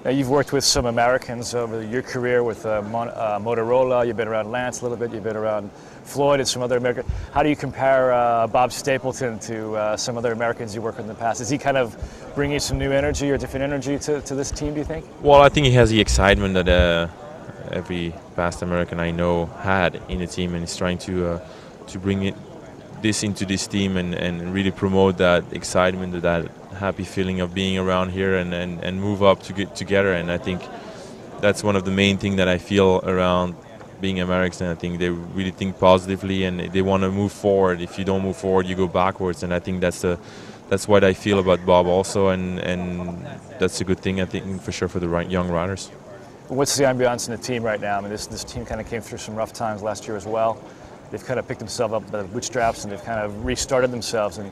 Now, you've worked with some Americans over your career with Motorola. You've been around Lance a little bit. You've been around Floyd and some other Americans. How do you compare Bob Stapleton to some other Americans you worked with in the past? Is he kind of bringing some new energy or different energy to this team, do you think? Well, I think he has the excitement that every past American I know had in the team, and he's trying to bring this into this team and really promote that excitement, that happy feeling of being around here and move up to get together. And I think that's one of the main things that I feel around being American. I think they really think positively and they want to move forward. If you don't move forward, you go backwards. And I think that's what I feel about Bob also, and that's a good thing, I think, for sure, for the young riders. What's the ambiance in the team right now? I mean, this team kind of came through some rough times last year as well. They've kind of picked themselves up by the bootstraps and they've kind of restarted themselves. And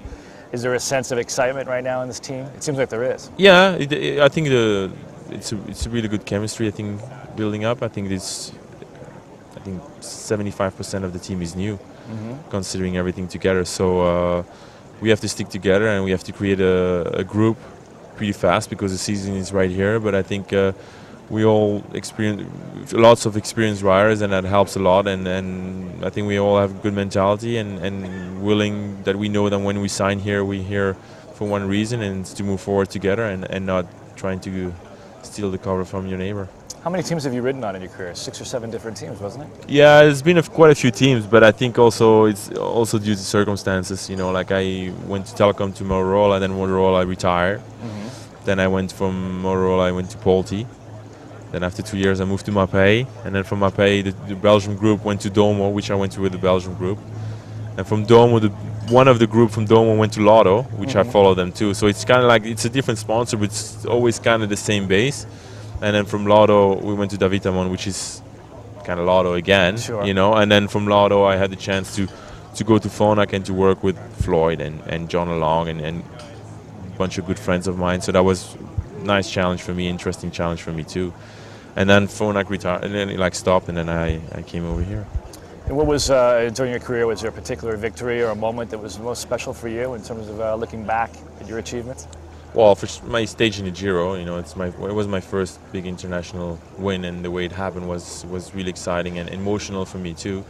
is there a sense of excitement right now in this team? It seems like there is. Yeah, I think it's a really good chemistry. I think building up. I think 75% of the team is new, considering everything together. So we have to stick together and we have to create a group pretty fast because the season is right here. But I think we all experience lots of experienced riders, and that helps a lot. And I think we all have good mentality and willing that we know that when we sign here, we're here for one reason, and it's to move forward together and not trying to steal the cover from your neighbor. How many teams have you ridden on in your career? 6 or 7 different teams, wasn't it? Yeah, there's been quite a few teams, but I think also it's also due to circumstances. You know, like I went to Telecom to Motorola, then Motorola I retired. Then I went from Motorola, I went to Polti. Then after 2 years I moved to Mapei, and then from Mapei the Belgium group went to Domo, which I went to with the Belgium group. And from Domo, one of the group from Domo went to Lotto, which I followed them too. So it's kind of like, it's a different sponsor, but it's always kind of the same base. And then from Lotto we went to Davitamon, which is kind of Lotto again, you know. And then from Lotto I had the chance to go to Phonak and to work with Floyd and John Along and a bunch of good friends of mine. So that was a nice challenge for me, interesting challenge for me too. And then Phonak retired, and then it stopped, and then I came over here. And what was, during your career, was there a particular victory or a moment that was most special for you in terms of looking back at your achievements? Well, for my stage in the Giro, you know, it was my first big international win, and the way it happened was really exciting and emotional for me too.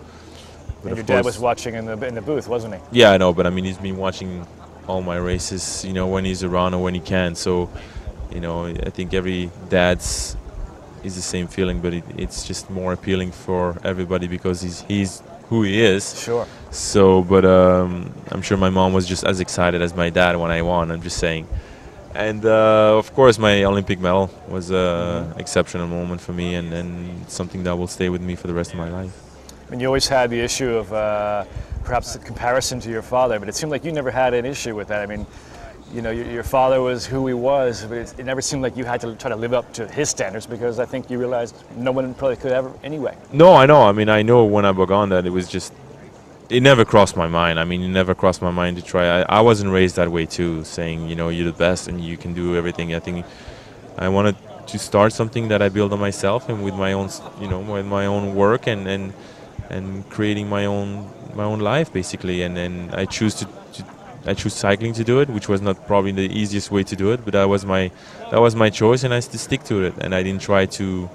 But and your dad was watching in the booth, wasn't he? Yeah, I know, but I mean, he's been watching all my races, you know, when he's around or when he can. So, you know, I think every dad's is the same feeling, but it's just more appealing for everybody because he's who he is. Sure. So, but I'm sure my mom was just as excited as my dad when I won. I'm just saying. And of course, my Olympic medal was an exceptional moment for me, and something that will stay with me for the rest of my life. And you always had the issue of perhaps the comparison to your father, but it seemed like you never had an issue with that. I mean, you know, your father was who he was, but it never seemed like you had to try to live up to his standards, because I think you realized no one probably could ever anyway. No, I know. I mean, I know when I began that it was just, it never crossed my mind. I mean, it never crossed my mind to try. I wasn't raised that way too, saying, you know, you're the best and you can do everything. I think I wanted to start something that I build on myself and with my own, you know, with my own work and creating my own life basically. And then I choose cycling to do it, which was not probably the easiest way to do it, but that was my choice, and I stick to it. And I didn't try to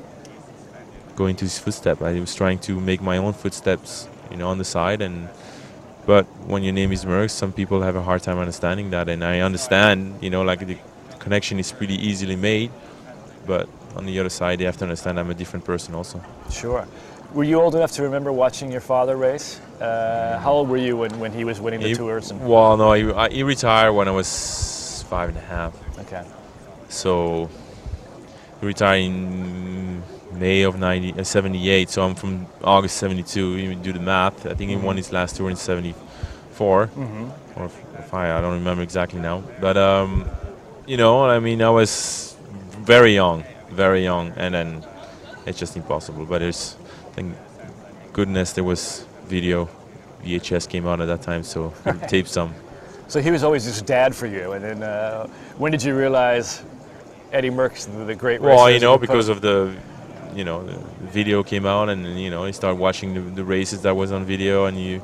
go into his footsteps. I was trying to make my own footsteps, you know, on the side. But when your name is Merckx, some people have a hard time understanding that, and I understand, you know, like the connection is pretty easily made. But on the other side, they have to understand I'm a different person also. Sure. Were you old enough to remember watching your father race? How old were you when he was winning the tours? Well, no, he retired when I was 5.5. Okay. So he retired in May of 78. So I'm from August 72. You do the math. I think he won his last tour in 74 or 5. I don't remember exactly now. But you know, I mean, I was very young, and then it's just impossible. But thank goodness there was video. VHS came out at that time, so we taped some. So he was always just dad for you, and then when did you realize Eddie Merckx, the great racer? Well, you know, because of the video came out, and you know, you start watching the races that was on video, and you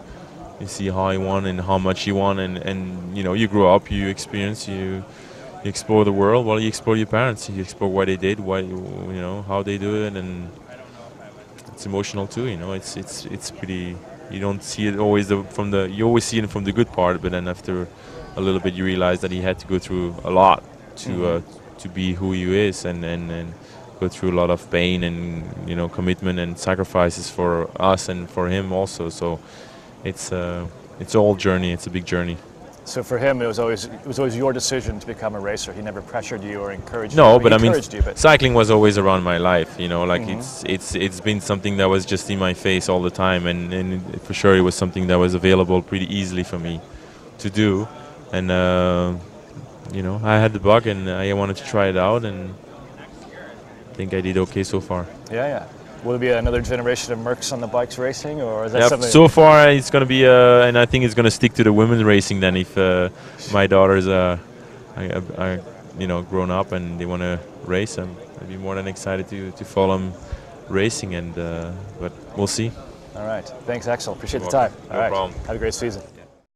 see how he won and how much he won, and you know, you grow up, you experience, you you explore the world. Well, you explore your parents. You explore what they did, how they do it, and it's emotional too. It's pretty. You don't see it always you always see it from the good part, but then after a little bit, you realize that he had to go through a lot to be who he is, and go through a lot of pain and commitment and sacrifices for us and for him also. So it's a whole journey. It's a big journey. So for him, it was always your decision to become a racer. He never pressured you or encouraged you. No, but I mean, but cycling was always around my life. It's been something that was just in my face all the time, and for sure it was something that was available pretty easily for me to do. And I had the bug, and I wanted to try it out, and I think I did okay so far. Yeah. Will there be another generation of Merckx on the bikes racing, or is that something? So far it's going to be, and I think it's going to stick to the women's racing. Then, if my daughters are grown up and they want to race, I'd be more than excited to follow them racing. But we'll see. All right. Thanks, Axel. Appreciate the time. No problem. Have a great season.